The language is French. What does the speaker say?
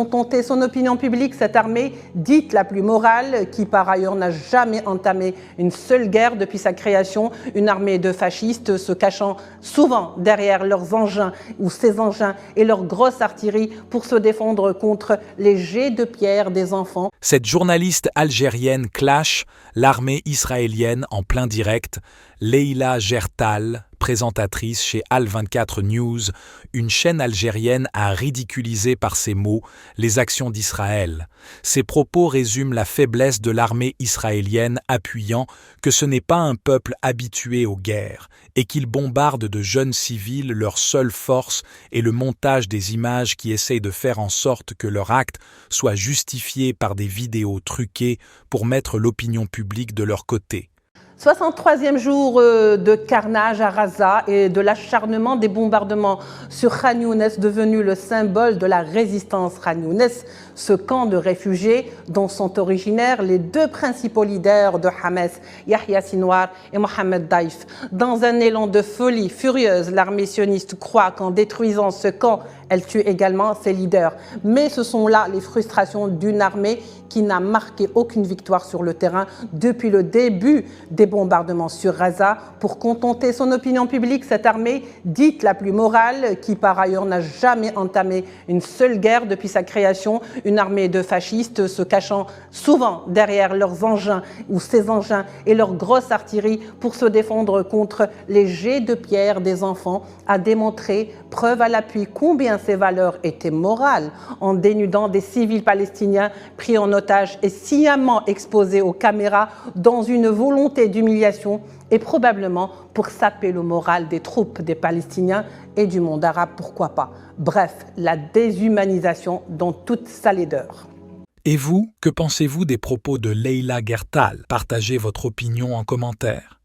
contenter son opinion publique, cette armée dite la plus morale, qui par ailleurs n'a jamais entamé une seule guerre depuis sa création, une armée de fascistes se cachant souvent derrière leurs engins ou ces engins et leur grosse artillerie pour se défendre contre les jets de pierre des enfants. Cette journaliste algérienne clash l'armée israélienne en plein direct. Leïla Gertal, présentatrice chez Al24 News, une chaîne algérienne, a ridiculisé par ses mots les actions d'Israël. Ses propos résument la faiblesse de l'armée israélienne, appuyant que ce n'est pas un peuple habitué aux guerres et qu'il bombarde de jeunes civils. Leur seule force est le montage des images qui essayent de faire en sorte que leur acte soit justifié par des vidéos truquées pour mettre l'opinion publique de leur côté. 63e jour de carnage à Gaza et de l'acharnement des bombardements sur Khan Younes, devenu le symbole de la résistance Khan Younes, ce camp de réfugiés dont sont originaires les deux principaux leaders de Hamas, Yahya Sinwar et Mohamed Daif. Dans un élan de folie furieuse, l'armée sioniste croit qu'en détruisant ce camp, elle tue également ses leaders. Mais ce sont là les frustrations d'une armée qui n'a marqué aucune victoire sur le terrain depuis le début des bombardements sur Gaza. Pour contenter son opinion publique, cette armée dite la plus morale, qui par ailleurs n'a jamais entamé une seule guerre depuis sa création, une armée de fascistes se cachant souvent derrière leurs engins ou ces engins et leur grosse artillerie pour se défendre contre les jets de pierre des enfants, a démontré, preuve à l'appui, combien ces valeurs étaient morales, en dénudant des civils palestiniens pris en otage et sciemment exposés aux caméras dans une volonté d'humiliation et probablement pour saper le moral des troupes des Palestiniens et du monde arabe, pourquoi pas. Bref, la déshumanisation dans toute sa laideur. Et vous, que pensez-vous des propos de Leïla Gertal? Partagez votre opinion en commentaire.